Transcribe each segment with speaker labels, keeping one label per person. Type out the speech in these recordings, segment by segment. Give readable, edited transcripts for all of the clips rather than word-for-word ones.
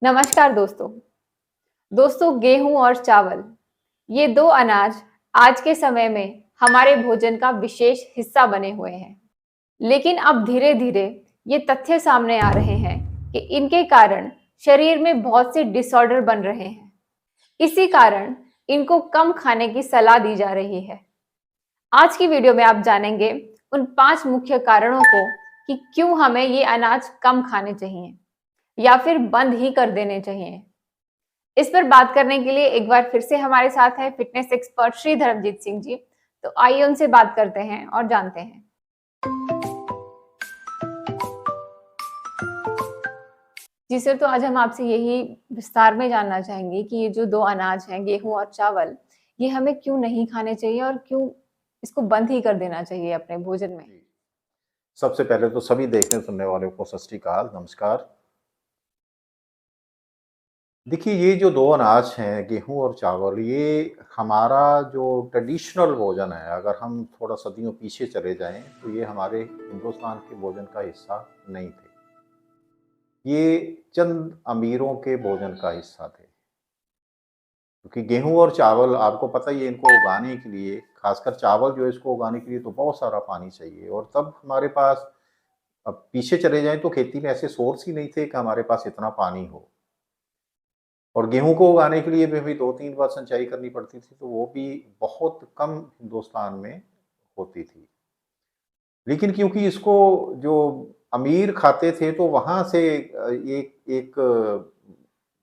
Speaker 1: नमस्कार दोस्तों। गेहूं और चावल ये दो अनाज आज के समय में हमारे भोजन का विशेष हिस्सा बने हुए हैं। लेकिन अब धीरे-धीरे ये तथ्य सामने आ रहे हैं कि इनके कारण शरीर में बहुत से डिसऑर्डर बन रहे हैं। इसी कारण इनको कम खाने की सलाह दी जा रही है। आज की वीडियो में आप जानेंगे उन 5 मुख्य कारणों को कि क्यों हमें ये अनाज कम खाने चाहिए या फिर बंद ही कर देने चाहिए। इस पर बात करने के लिए एक बार फिर से हमारे साथ हैं फिटनेस एक्सपर्ट श्री धर्मजीत सिंह जी। तो आइए उनसे बात करते हैं और जानते हैं। जी सर, तो आज हम आपसे यही विस्तार में जानना चाहेंगे कि ये जो 2 अनाज हैं, गेहूँ और चावल, ये हमें क्यों नहीं खाने चाहिए और क्यों इसको बंद ही कर देना चाहिए अपने भोजन में?
Speaker 2: जी। सबसे पहले तो सभी देखने सुनने वालों को सत श्री अकाल, नमस्कार। देखिए ये जो 2 अनाज हैं, गेहूँ और चावल, ये हमारा जो ट्रेडिशनल भोजन है, अगर हम थोड़ा सदियों पीछे चले जाएँ, तो ये हमारे हिंदुस्तान के भोजन का हिस्सा नहीं थे। ये चंद अमीरों के भोजन का हिस्सा थे। क्योंकि गेहूँ और चावल आपको पता ही है, इनको उगाने के लिए, खासकर चावल जो है इसको उगाने के लिए तो बहुत सारा पानी चाहिए और तब हमारे पास, अब पीछे चले जाएँ तो खेती में ऐसे सोर्स ही नहीं थे कि हमारे पास इतना पानी हो। और गेहूँ को उगाने के लिए भी हमें 2-3 बार सिंचाई करनी पड़ती थी, तो वो भी बहुत कम हिंदुस्तान में होती थी। लेकिन क्योंकि इसको जो अमीर खाते थे तो वहाँ से एक एक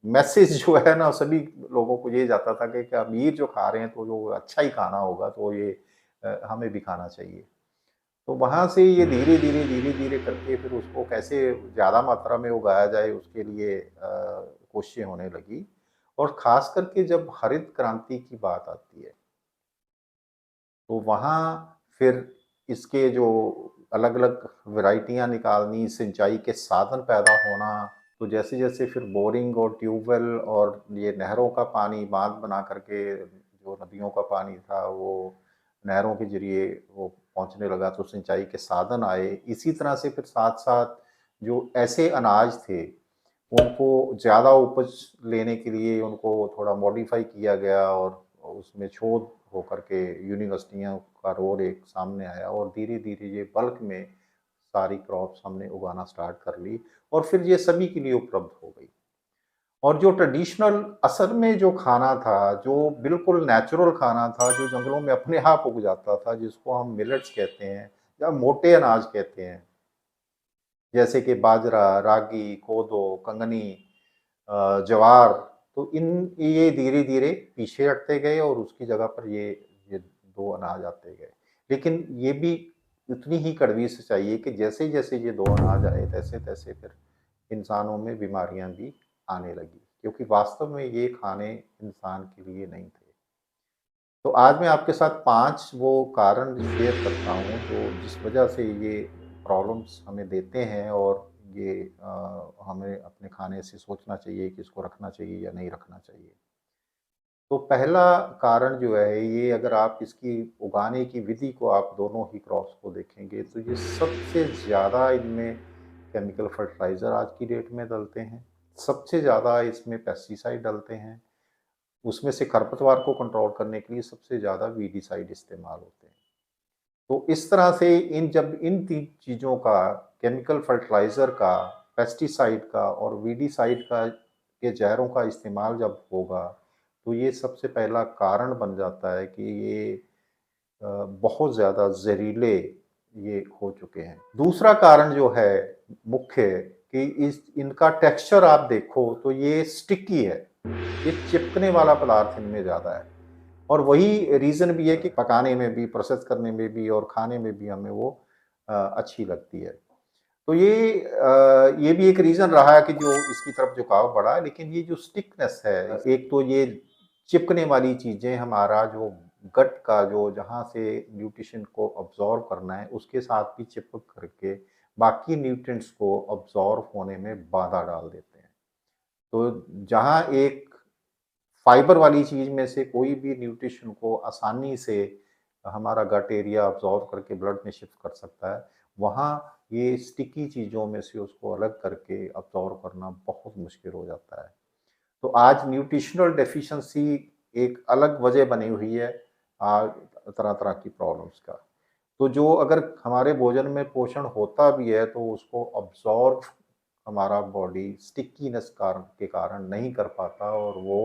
Speaker 2: मैसेज जो है ना सभी लोगों को ये जाता था कि अमीर जो खा रहे हैं तो जो अच्छा ही खाना होगा, तो ये हमें भी खाना चाहिए। तो वहाँ से ये धीरे-धीरे करके फिर उसको कैसे ज़्यादा मात्रा में उगाया जाए उसके लिए कोशिशें होने लगी। और ख़ास करके जब हरित क्रांति की बात आती है, तो वहाँ फिर इसके जो अलग-अलग वैराइटियाँ निकालनी, सिंचाई के साधन पैदा होना, तो जैसे-जैसे फिर बोरिंग और ट्यूबवेल और ये नहरों का पानी बाँध बना कर के जो नदियों का पानी था वो नहरों के ज़रिए वो पहुँचने लगा, तो सिंचाई के साधन आए। इसी तरह से फिर साथ-साथ जो ऐसे अनाज थे, उनको ज़्यादा उपज लेने के लिए उनको थोड़ा मॉडिफ़ाई किया गया और उसमें शोध होकर के यूनिवर्सिटियों का रोल एक सामने आया और धीरे-धीरे ये बल्क में सारी क्रॉप्स हमने उगाना स्टार्ट कर ली और फिर ये सभी के लिए उपलब्ध हो गई। और जो ट्रेडिशनल असल में जो खाना था, जो बिल्कुल नेचुरल खाना था, जो जंगलों में अपने आप उग जाता था, जिसको हम मिलेट्स कहते हैं या मोटे अनाज कहते हैं, जैसे कि बाजरा, रागी, कोदो, कंगनी, ज्वार, तो ये धीरे-धीरे पीछे हटते गए और उसकी जगह पर ये 2 अनाज आते गए। लेकिन ये भी उतनी ही कड़वी सच्चाई है कि जैसे-जैसे ये 2 अनाज आए, तैसे-तैसे फिर इंसानों में बीमारियाँ भी आने लगी, क्योंकि वास्तव में ये खाने इंसान के लिए नहीं थे। तो आज मैं आपके साथ 5 वो कारण शेयर करता हूँ, जो जिस वजह से ये प्रॉब्लम्स हमें देते हैं और ये हमें अपने खाने से सोचना चाहिए कि इसको रखना चाहिए या नहीं रखना चाहिए। तो पहला कारण जो है, ये अगर आप इसकी उगाने की विधि को आप दोनों ही क्रॉप्स को देखेंगे, तो ये सबसे ज़्यादा इनमें केमिकल फर्टिलाइज़र आज की डेट में डलते हैं। सबसे ज़्यादा इसमें पेस्टिसाइड डलते हैं। उसमें से खरपतवार को कंट्रोल करने के लिए सबसे ज़्यादा वीडीसाइड इस्तेमाल होते हैं। तो इस तरह से जब इन 3 चीज़ों का, केमिकल फर्टिलाइज़र का, पेस्टिसाइड का और वीडीसाइड का, के ज़हरों का इस्तेमाल जब होगा, तो ये सबसे पहला कारण बन जाता है कि ये बहुत ज़्यादा ज़हरीले ये हो चुके हैं। दूसरा कारण जो है मुख्य, कि इस इनका टेक्सचर आप देखो तो ये स्टिकी है। ये चिपकने वाला पदार्थ इनमें ज़्यादा है और वही रीज़न भी है कि पकाने में भी, प्रोसेस करने में भी और खाने में भी हमें वो अच्छी लगती है। तो ये भी एक रीज़न रहा है कि जो इसकी तरफ झुकाव बढ़ा है, लेकिन ये जो स्टिकनेस है, एक तो ये चिपकने वाली चीज़ें, हमारा जो गट का जो जहाँ से न्यूट्रिशन को अब्ज़ॉर्ब करना है, उसके साथ भी चिपक करके बाकी न्यूट्रिएंट्स को अब्ज़ॉर्ब होने में बाधा डाल देते हैं। तो जहाँ एक फाइबर वाली चीज़ में से कोई भी न्यूट्रिशन को आसानी से हमारा गट एरिया अब्ज़ॉर्ब करके ब्लड में शिफ्ट कर सकता है, वहाँ ये स्टिकी चीज़ों में से उसको अलग करके अब्ज़ॉर्ब करना बहुत मुश्किल हो जाता है। तो आज न्यूट्रिशनल डेफिशिएंसी एक अलग वजह बनी हुई है आज तरह-तरह की प्रॉब्लम्स का। तो जो अगर हमारे भोजन में पोषण होता भी है तो उसको अब्ज़ॉर्ब हमारा बॉडी स्टिकीनेस के कारण नहीं कर पाता और वो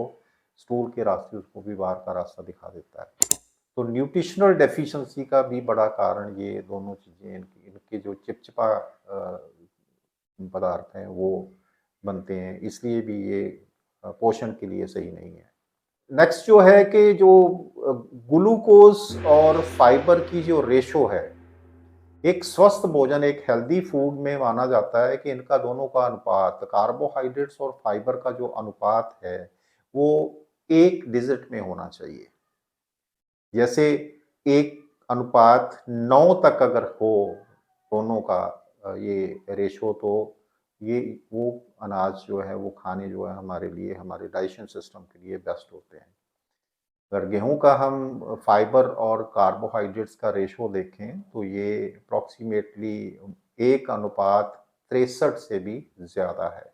Speaker 2: स्टूल के रास्ते उसको भी बाहर का रास्ता दिखा देता है। तो न्यूट्रिशनल डेफिशिएंसी का भी बड़ा कारण ये दोनों चीज़ें इनकी इनके जो चिपचिपा पदार्थ हैं वो बनते हैं, इसलिए भी ये पोषण के लिए सही नहीं है। नेक्स्ट जो है कि जो ग्लूकोज़ और फाइबर की जो रेशो है, एक स्वस्थ भोजन, एक हेल्दी फूड में माना जाता है कि इनका दोनों का अनुपात, कार्बोहाइड्रेट्स और फाइबर का जो अनुपात है, वो 1 डिजिट में होना चाहिए। जैसे एक अनुपात 9 तक अगर हो दोनों का ये रेशो, तो ये वो अनाज जो है वो खाने जो है हमारे लिए, हमारे डाइजेशन सिस्टम के लिए बेस्ट होते हैं। अगर गेहूँ का हम फाइबर और कार्बोहाइड्रेट्स का रेशो देखें तो ये अप्रॉक्सिमेटली 1 अनुपात 63 से भी ज़्यादा है।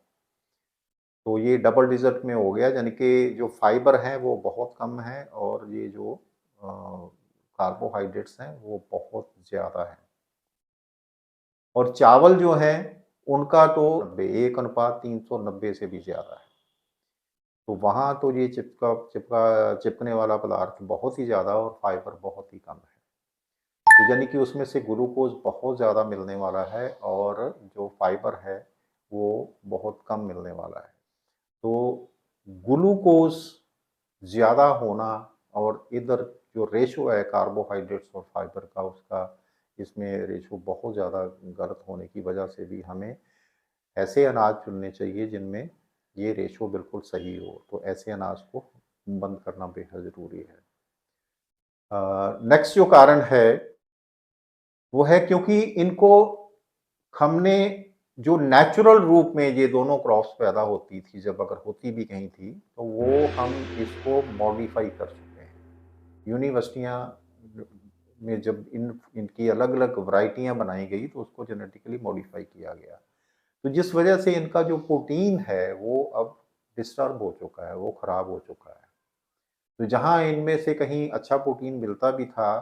Speaker 2: तो ये डबल डिजिट में हो गया, यानी कि जो फाइबर है वो बहुत कम है और ये जो कार्बोहाइड्रेट्स हैं वो बहुत ज़्यादा है। और चावल जो है उनका तो 1 अनुपात 390 से भी ज़्यादा है। तो वहाँ तो ये चिपकने वाला पदार्थ बहुत ही ज़्यादा और फाइबर बहुत ही कम है। तो यानी कि उसमें से ग्लूकोज़ बहुत ज़्यादा मिलने वाला है और जो फाइबर है वो बहुत कम मिलने वाला है। तो ग्लूकोज़ ज़्यादा होना और इधर जो रेशो है कार्बोहाइड्रेट्स और फाइबर का, उसका इसमें रेशो बहुत ज़्यादा गलत होने की वजह से भी हमें ऐसे अनाज चुनने चाहिए जिनमें ये रेशो बिल्कुल सही हो। तो ऐसे अनाज को बंद करना बेहद ज़रूरी है। नेक्स्ट जो कारण है वो है क्योंकि इनको हमने जो नेचुरल रूप में ये दोनों क्रॉप्स पैदा होती थी, जब अगर होती भी कहीं थी, तो वो हम इसको मॉडिफ़ाई कर चुके हैं। यूनिवर्सिटियाँ में जब इनकी अलग-अलग वैराइटियाँ बनाई गई तो उसको जेनेटिकली मॉडिफ़ाई किया गया। तो जिस वजह से इनका जो प्रोटीन है वो अब डिस्टर्ब हो चुका है, वो ख़राब हो चुका है। तो जहाँ इनमें से कहीं अच्छा प्रोटीन मिलता भी था,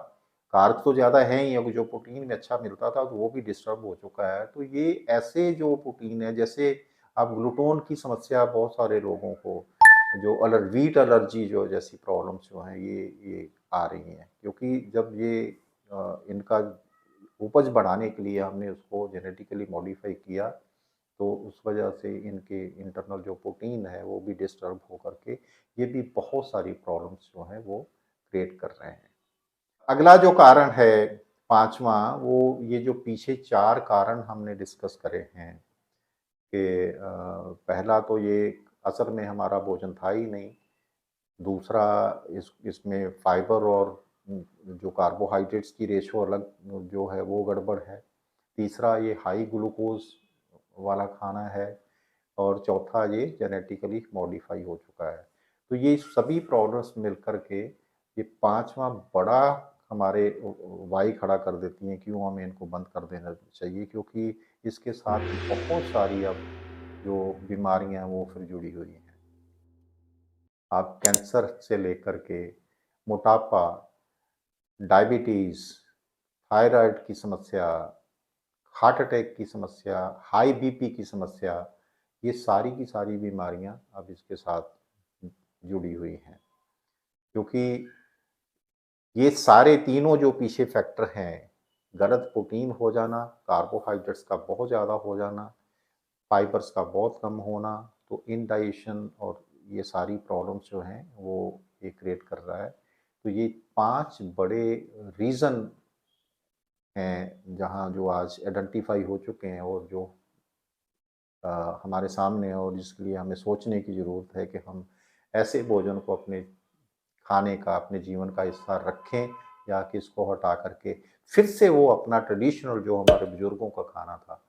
Speaker 2: कार्ब्स तो ज़्यादा हैं ही, अब जो प्रोटीन में अच्छा मिलता था तो वो भी डिस्टर्ब हो चुका है। तो ये ऐसे जो प्रोटीन है, जैसे अब ग्लूटोन की समस्या बहुत सारे लोगों को, जो व्हीट एलर्जी जो जैसी प्रॉब्लम्स जो हैं ये आ रही हैं। क्योंकि जब ये इनका उपज बढ़ाने के लिए हमने उसको जेनेटिकली मॉडिफ़ाई किया, तो उस वजह से इनके इंटरनल जो प्रोटीन है वो भी डिस्टर्ब होकर के ये भी बहुत सारी प्रॉब्लम्स जो हैं वो क्रिएट कर रहे हैं। अगला जो कारण है 5वां, वो ये जो पीछे 4 कारण हमने डिस्कस करे हैं कि पहला तो ये असल में हमारा भोजन था ही नहीं। दूसरा, इसमें फाइबर और जो कार्बोहाइड्रेट्स की रेशो अलग जो है वो गड़बड़ है। तीसरा, ये हाई ग्लूकोज़ वाला खाना है और चौथा, ये जेनेटिकली मॉडिफ़ाई हो चुका है। तो ये सभी प्रॉब्लम्स मिल कर के ये 5वां बड़ा हमारे वाई खड़ा कर देती हैं, क्यों हमें इनको बंद कर देना चाहिए, क्योंकि इसके साथ बहुत सारी अब जो बीमारियाँ हैं वो फिर जुड़ी हुई हैं। आप कैंसर से लेकर के मोटापा, डायबिटीज़, थायराइड की समस्या, हार्ट अटैक की समस्या, हाई बीपी की समस्या, ये सारी की सारी बीमारियां अब इसके साथ जुड़ी हुई हैं। क्योंकि ये सारे तीनों जो पीछे फैक्टर हैं, गलत प्रोटीन हो जाना, कार्बोहाइड्रेट्स का बहुत ज़्यादा हो जाना, फाइबर्स का बहुत कम होना, तो इनडाइजेशन और ये सारी प्रॉब्लम्स जो हैं वो ये क्रिएट कर रहा है। तो ये 5 बड़े रीज़न हैं जहाँ जो आज आइडेंटिफ़ाई हो चुके हैं और जो हमारे सामने है, और जिसके लिए हमें सोचने की ज़रूरत है कि हम ऐसे भोजन को अपने खाने का, अपने जीवन का हिस्सा रखें, या कि इसको हटा करके फिर से वो अपना ट्रेडिशनल जो हमारे बुजुर्गों का खाना था,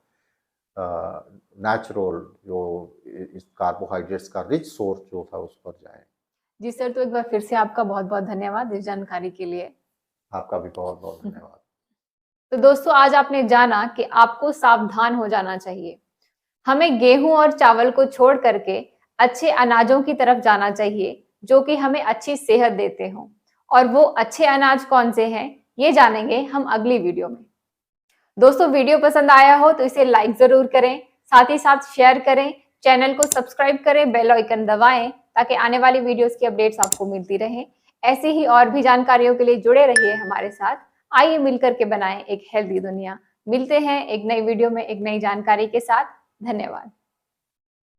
Speaker 2: नेचुरल जो इस कार्बोहाइड्रेट्स का रिच सोर्स जो था उस पर जाएँ।
Speaker 1: जी सर, तो एक बार फिर से आपका बहुत-बहुत धन्यवाद इस जानकारी के लिए।
Speaker 2: आपका भी बहुत-बहुत धन्यवाद।
Speaker 1: तो दोस्तों आज आपने जाना कि आपको सावधान हो जाना चाहिए। हमें गेहूं और चावल को छोड़ करके अच्छे अनाजों की तरफ जाना चाहिए जो कि हमें अच्छी सेहत देते हों। और वो अच्छे अनाज कौन से हैं ये जानेंगे हम अगली वीडियो में। दोस्तों वीडियो पसंद आया हो तो इसे लाइक जरूर करें, साथ ही साथ शेयर करें, चैनल को सब्सक्राइब करें, बेल आइकन दबाएं ताकि आने वाली वीडियोस की अपडेट्स आपको मिलती रहें। ऐसी ही और भी जानकारियों के लिए जुड़े रहिए हमारे साथ। आइए मिलकर के बनाएं एक हेल्दी दुनिया। मिलते हैं एक नई वीडियो में एक नई जानकारी के साथ। धन्यवाद।